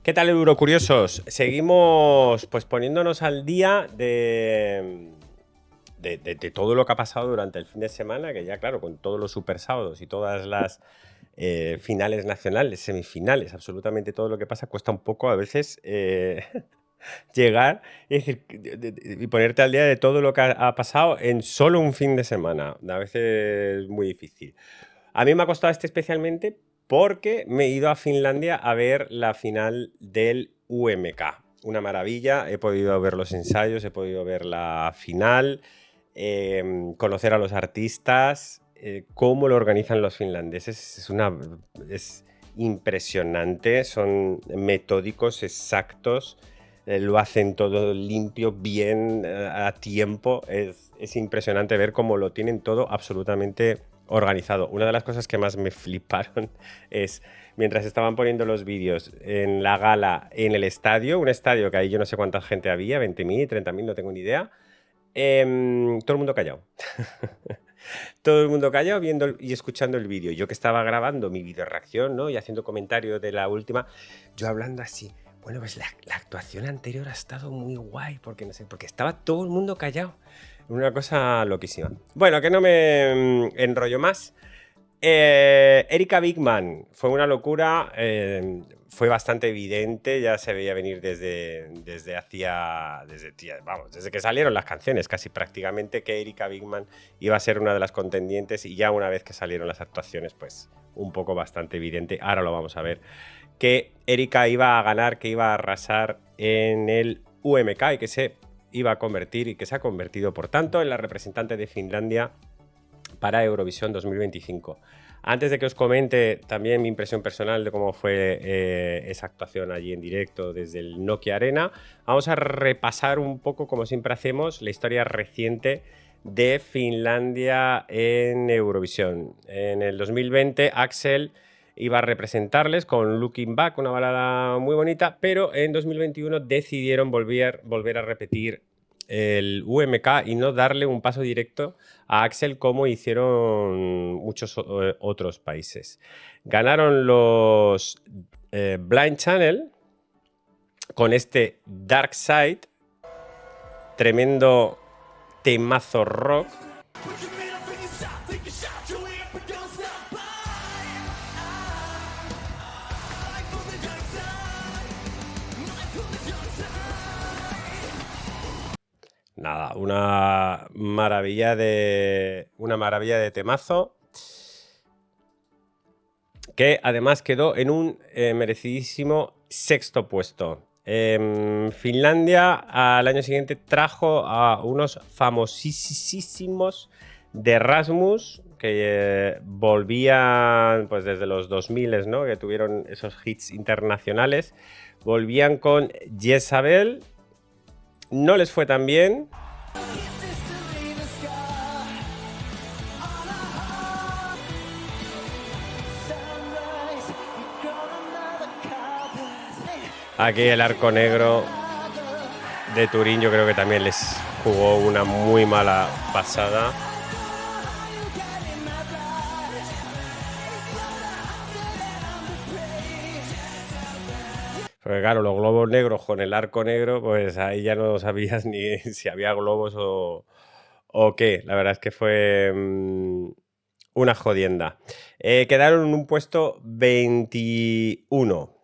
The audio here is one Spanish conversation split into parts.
¿Qué tal, Eurocuriosos? Seguimos pues poniéndonos al día de todo lo que ha pasado durante el fin de semana, que ya claro, con todos los super sábados y todas las finales nacionales, semifinales, absolutamente todo lo que pasa, cuesta un poco a veces llegar y, decir, y ponerte al día de todo lo que ha pasado en solo un fin de semana. A veces es muy difícil. A mí me ha costado especialmente porque me he ido a Finlandia a ver la final del UMK. Una maravilla, he podido ver los ensayos, he podido ver la final, conocer a los artistas, cómo lo organizan los finlandeses. Es impresionante, son metódicos, exactos, lo hacen todo limpio, bien, a tiempo. Es impresionante ver cómo lo tienen todo absolutamente organizado. Una de las cosas que más me fliparon es, mientras estaban poniendo los vídeos en la gala en el estadio, un estadio que ahí yo no sé cuánta gente había, 20.000, 30.000, no tengo ni idea, todo el mundo callado. Todo el mundo callado viendo y escuchando el vídeo. Yo que estaba grabando mi video reacción, ¿no? Y haciendo comentarios de la última, yo hablando así. Bueno, pues la actuación anterior ha estado muy guay, porque no sé, porque estaba todo el mundo callado. Una cosa loquísima. Bueno, que no me enrollo más. Erika Bigman fue una locura, fue bastante evidente, ya se veía venir desde que salieron las canciones, casi prácticamente, que Erika Bigman iba a ser una de las contendientes, y ya una vez que salieron las actuaciones, pues un poco bastante evidente, ahora lo vamos a ver, que Erika iba a ganar, que iba a arrasar en el UMK y que se iba a convertir y que se ha convertido, por tanto, en la representante de Finlandia para Eurovisión 2025. Antes de que os comente también mi impresión personal de cómo fue esa actuación allí en directo desde el Nokia Arena, vamos a repasar un poco, como siempre hacemos, la historia reciente de Finlandia en Eurovisión. En el 2020, Axel iba a representarles con Looking Back, una balada muy bonita, pero en 2021 decidieron volver a repetir el UMK y no darle un paso directo a Axel como hicieron muchos otros países. Ganaron los Blind Channel con este Dark Side, tremendo temazo rock. Nada, una maravilla de temazo, que además quedó en un merecidísimo sexto puesto. Finlandia al año siguiente trajo a unos famosísimos de Erasmus, que volvían pues desde los 2000, ¿no? Que tuvieron esos hits internacionales. Volvían con Jezabel. No les fue tan bien. Aquí el Arco Negro de Turín yo creo que también les jugó una muy mala pasada. Porque claro, los globos negros con el arco negro, pues ahí ya no sabías ni si había globos o qué. La verdad es que fue una jodienda. Quedaron en un puesto 21.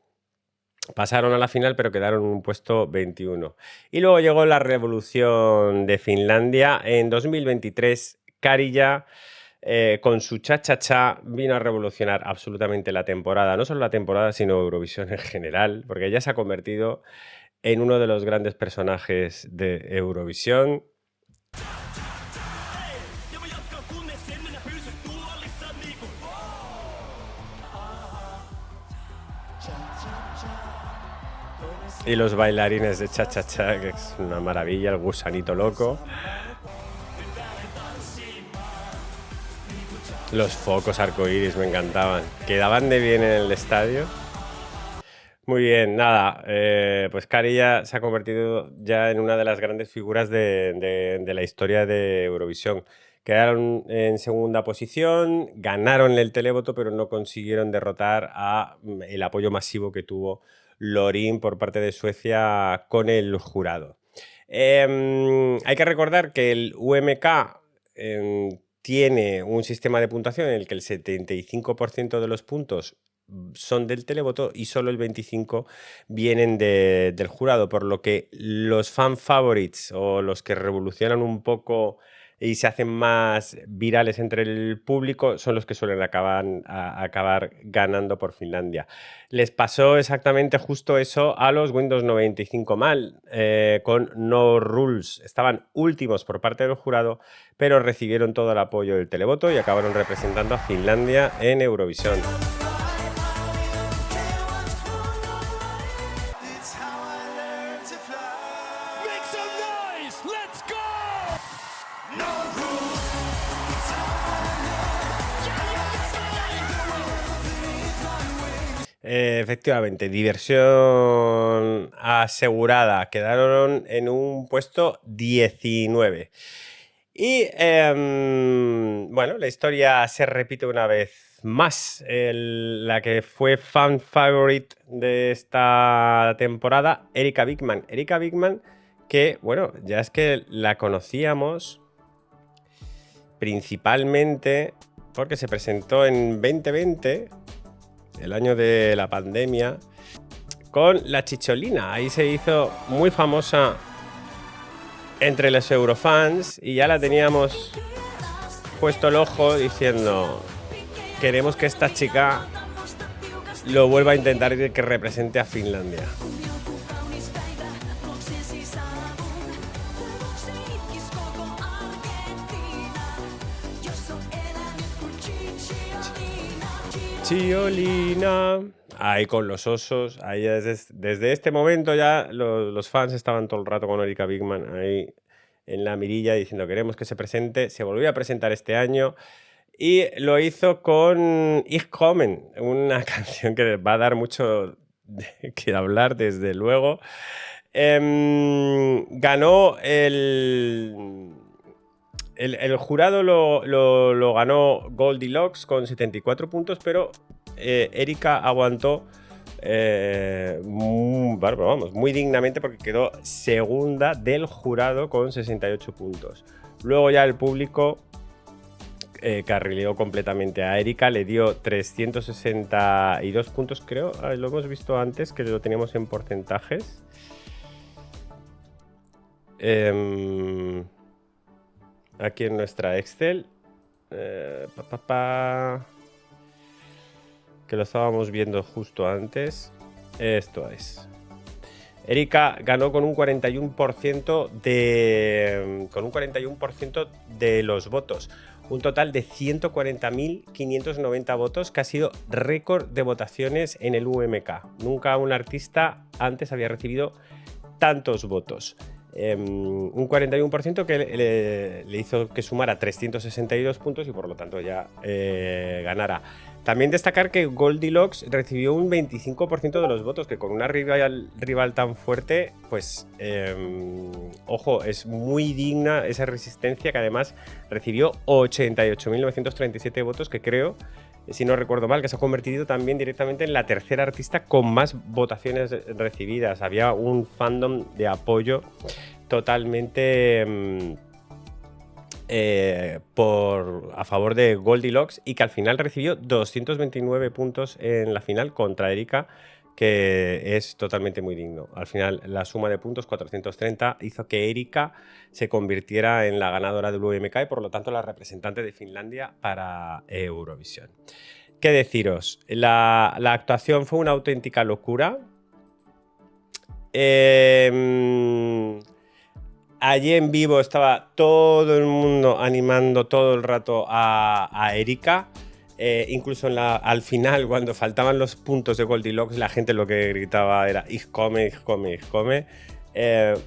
Pasaron a la final, pero quedaron en un puesto 21. Y luego llegó la revolución de Finlandia. En 2023, Karija, con su cha-cha-cha, vino a revolucionar absolutamente la temporada. No solo la temporada, sino Eurovisión en general, porque ella se ha convertido en uno de los grandes personajes de Eurovisión. Y los bailarines de cha-cha-cha, que es una maravilla, el gusanito loco. Los focos arcoíris me encantaban. Quedaban de bien en el estadio. Muy bien, nada, pues Karija se ha convertido ya en una de las grandes figuras de la historia de Eurovisión. Quedaron en segunda posición, ganaron el televoto, pero no consiguieron derrotar a el apoyo masivo que tuvo Lorin por parte de Suecia con el jurado. Hay que recordar que el UMK tiene un sistema de puntuación en el que el 75% de los puntos son del televoto y solo el 25% vienen del jurado, por lo que los fan favorites o los que revolucionan un poco y se hacen más virales entre el público son los que suelen acabar ganando por Finlandia. Les pasó exactamente justo eso a los Windows 95 mal, con No Rules. Estaban últimos por parte del jurado, pero recibieron todo el apoyo del televoto y acabaron representando a Finlandia en Eurovisión. Efectivamente, diversión asegurada. Quedaron en un puesto 19. Y bueno, la historia se repite una vez más. La que fue fan favorite de esta temporada, Erika Wigman. Erika Wigman, que bueno, ya es que la conocíamos principalmente porque se presentó en 2020, el año de la pandemia, con La Chicholina. Ahí se hizo muy famosa entre los eurofans y ya la teníamos puesto el ojo diciendo: queremos que esta chica lo vuelva a intentar y que represente a Finlandia. Chiolina, ahí con los osos, ahí desde este momento ya los fans estaban todo el rato con Erika Wigman ahí en la mirilla diciendo: queremos que se presente. Se volvió a presentar este año y lo hizo con Ich Kommen, una canción que va a dar mucho que hablar, desde luego. Ganó el jurado lo ganó Goldilocks con 74 puntos, pero Erika aguantó muy dignamente, porque quedó segunda del jurado con 68 puntos. Luego ya el público carrileó completamente a Erika, le dio 362 puntos, creo. Lo hemos visto antes, que lo teníamos en porcentajes. Aquí en nuestra Excel, que lo estábamos viendo justo antes. Esto es. Erika ganó con un 41% de los votos. Un total de 140.590 votos, que ha sido récord de votaciones en el UMK. Nunca un artista antes había recibido tantos votos. Un 41% que le hizo que sumara 362 puntos y por lo tanto ya ganara. También destacar que Goldilocks recibió un 25% de los votos, que con una rival tan fuerte, pues ojo, es muy digna esa resistencia, que además recibió 88.937 votos, que creo, si no recuerdo mal, que se ha convertido también directamente en la tercera artista con más votaciones recibidas. Había un fandom de apoyo totalmente a favor de Goldilocks, y que al final recibió 229 puntos en la final contra Erika, que es totalmente muy digno. Al final la suma de puntos, 430, hizo que Erika se convirtiera en la ganadora del UMK y por lo tanto la representante de Finlandia para Eurovisión. ¿Qué deciros? La actuación fue una auténtica locura. Allí en vivo estaba todo el mundo animando todo el rato a Erika. Incluso al final, cuando faltaban los puntos de Goldilocks, la gente lo que gritaba era Ich komme, ich komme, ich komme.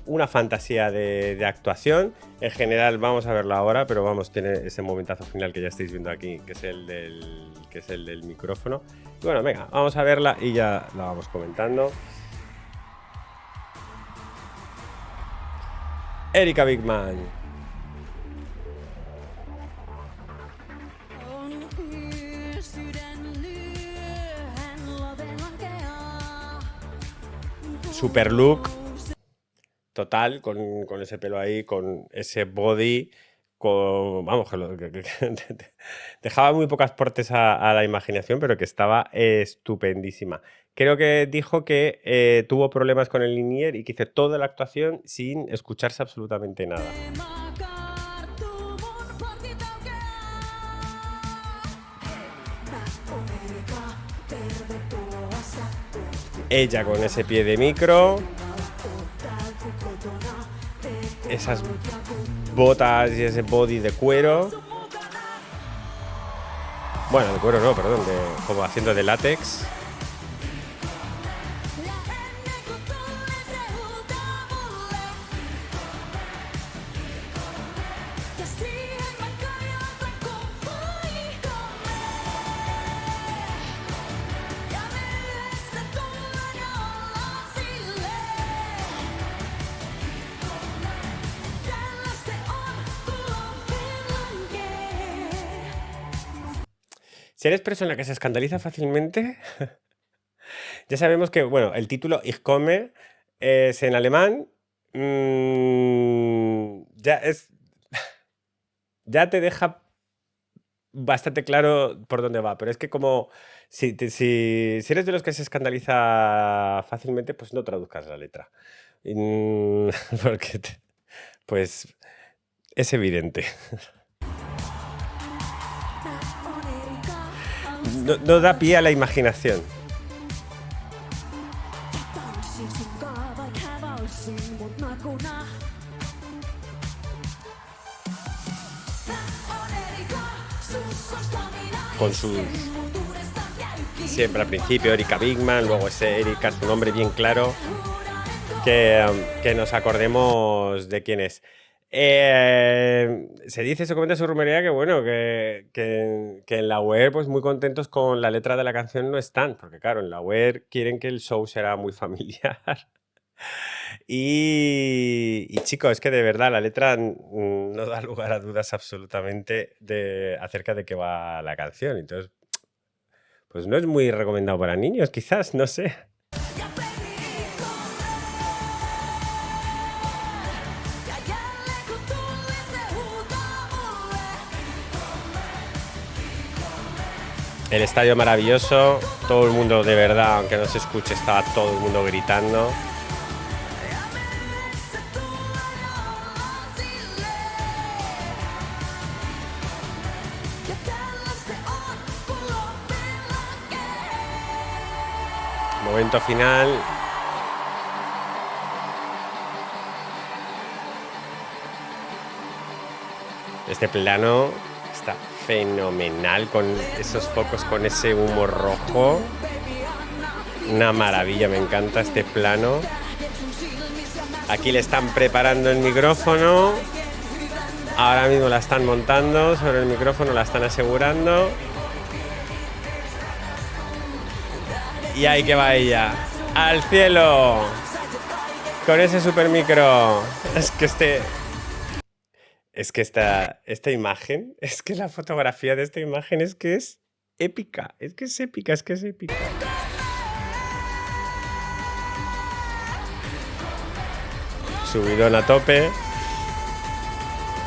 Una fantasía de actuación. En general, vamos a verla ahora, pero vamos, tiene ese momentazo final que ya estáis viendo aquí, que es el del micrófono. Y bueno, venga, vamos a verla y ya la vamos comentando. Erika Wigman. super look total, con ese pelo ahí, con ese body, vamos, que dejaba muy pocas portes a la imaginación, pero que estaba estupendísima. Creo que dijo que tuvo problemas con el Linier y que hizo toda la actuación sin escucharse absolutamente nada. Ella con ese pie de micro, esas botas y ese body de cuero. Bueno, de cuero no, perdón, como haciendo de látex. Si eres persona que se escandaliza fácilmente, ya sabemos que, bueno, el título Ich komme es en alemán. Ya te deja bastante claro por dónde va, pero es que como si eres de los que se escandaliza fácilmente, pues no traduzcas la letra. Porque pues es evidente. No da pie a la imaginación. Con sus... Siempre al principio Erika Bigman, luego ese Erika, su nombre bien claro, que nos acordemos de quién es. Se comenta, se rumorea que bueno, que en la web pues muy contentos con la letra de la canción no están, porque claro, en la web quieren que el show será muy familiar. Y chicos, es que de verdad la letra no da lugar a dudas absolutamente acerca de qué va la canción. Entonces, pues no es muy recomendado para niños, quizás, no sé. El estadio maravilloso, todo el mundo de verdad, aunque no se escuche, estaba todo el mundo gritando. Momento final. Este plano está fenomenal con esos focos, con ese humo rojo. Una maravilla, me encanta este plano. Aquí le están preparando el micrófono. Ahora mismo la están montando sobre el micrófono, la están asegurando. Y ahí que va ella. ¡Al cielo! Con ese super micro. Es que esta imagen, es que la fotografía de esta imagen es que es épica. Es que es épica, es que es épica. Subidón a tope.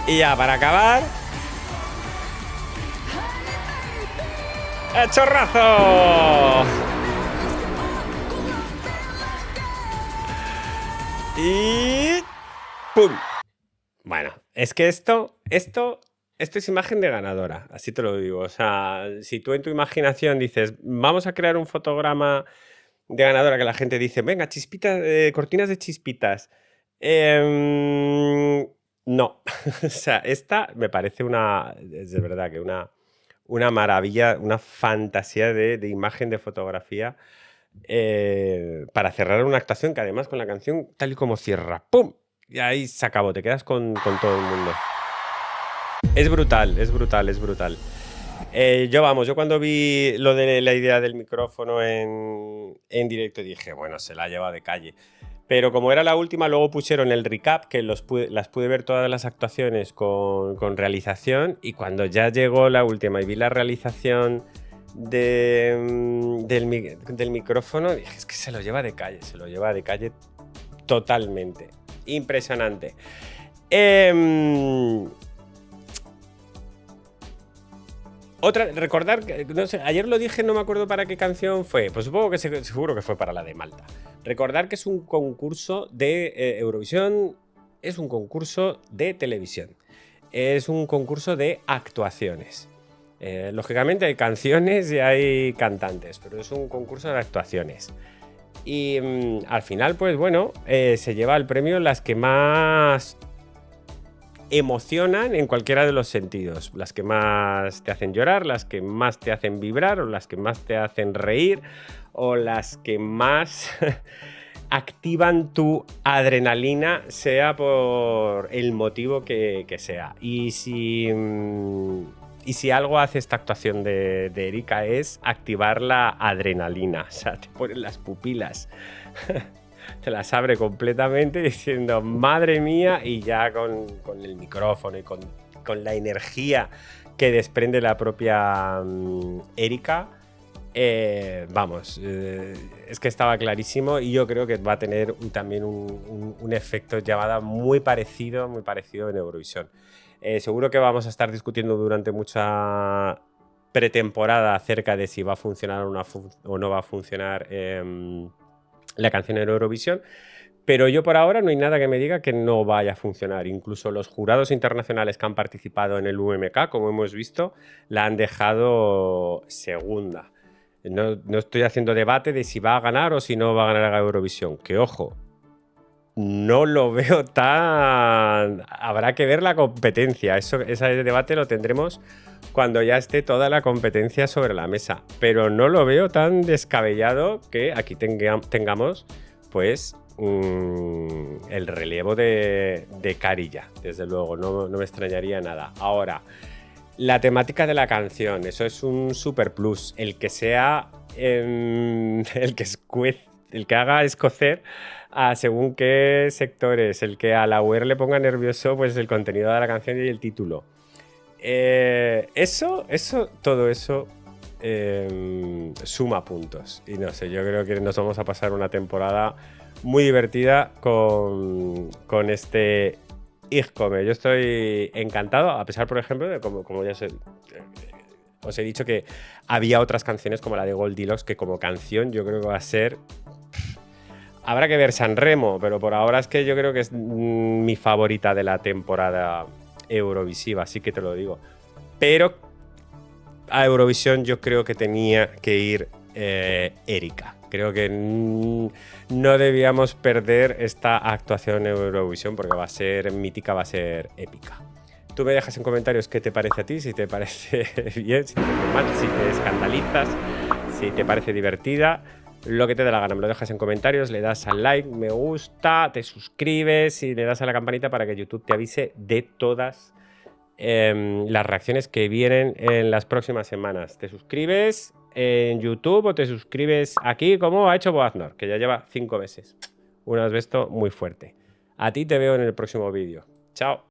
Y ya, para acabar... ¡El chorrazo! Y... ¡pum! Bueno, es que esto es imagen de ganadora, así te lo digo. O sea, si tú en tu imaginación dices, vamos a crear un fotograma de ganadora, que la gente dice, venga, chispitas, cortinas de chispitas. No. O sea, esta me parece es de verdad que una maravilla, una fantasía de imagen, de fotografía, para cerrar una actuación que además con la canción tal y como cierra, ¡pum! Y ahí se acabó, te quedas con todo el mundo. Es brutal, es brutal, es brutal. Yo cuando vi lo de la idea del micrófono en directo dije, bueno, se la ha llevado de calle. Pero como era la última, luego pusieron el recap, que las pude ver todas las actuaciones con realización, y cuando ya llegó la última y vi la realización del micrófono, y es que se lo lleva de calle totalmente. Impresionante. Recordar, no sé, ayer lo dije, no me acuerdo para qué canción fue, pues supongo que seguro que fue para la de Malta. Recordar que es un concurso de Eurovisión, es un concurso de televisión, es un concurso de actuaciones. Lógicamente hay canciones y hay cantantes, pero es un concurso de actuaciones. Y al final, pues bueno, se lleva el premio las que más emocionan en cualquiera de los sentidos. Las que más te hacen llorar, las que más te hacen vibrar, o las que más te hacen reír, o las que más activan tu adrenalina, sea por el motivo que sea. Y si algo hace esta actuación de Erika es activar la adrenalina. O sea, te ponen las pupilas. Te las abre completamente diciendo madre mía, y ya con el micrófono y con la energía que desprende la propia Erika, vamos, es que estaba clarísimo, y yo creo que va a tener también un efecto llamada muy parecido en Eurovisión. Seguro que vamos a estar discutiendo durante mucha pretemporada acerca de si va a funcionar o no va a funcionar la canción en Eurovisión, pero yo por ahora no hay nada que me diga que no vaya a funcionar. Incluso los jurados internacionales que han participado en el UMK, como hemos visto, la han dejado segunda. No estoy haciendo debate de si va a ganar o si no va a ganar a Eurovisión, que ojo, no lo veo tan... Habrá que ver la competencia, ese debate lo tendremos cuando ya esté toda la competencia sobre la mesa, pero no lo veo tan descabellado que aquí tengamos pues el relevo de Carilla, desde luego, no me extrañaría nada. Ahora, la temática de la canción, eso es un super plus, el que sea el que haga escocer a según qué sectores, el que a la UR le ponga nervioso pues el contenido de la canción y el título. Todo eso suma puntos. Y no sé, yo creo que nos vamos a pasar una temporada muy divertida con este Ich Komme. Yo estoy encantado, a pesar, por ejemplo, de como ya os he dicho, que había otras canciones como la de Goldilocks, que como canción yo creo que va a ser... Habrá que ver San Remo, pero por ahora es que yo creo que es mi favorita de la temporada eurovisiva, así que te lo digo. Pero a Eurovisión yo creo que tenía que ir Erika. Creo que no debíamos perder esta actuación en Eurovisión, porque va a ser mítica, va a ser épica. Tú me dejas en comentarios qué te parece a ti, si te parece bien, si te parece mal, si te escandalizas, si te parece divertida. Lo que te dé la gana, me lo dejas en comentarios, le das al like, me gusta, te suscribes y le das a la campanita para que YouTube te avise de todas las reacciones que vienen en las próximas semanas. Te suscribes en YouTube o te suscribes aquí, como ha hecho Boaznor, que ya lleva 5 meses. Un asbesto muy fuerte. A ti te veo en el próximo vídeo. Chao.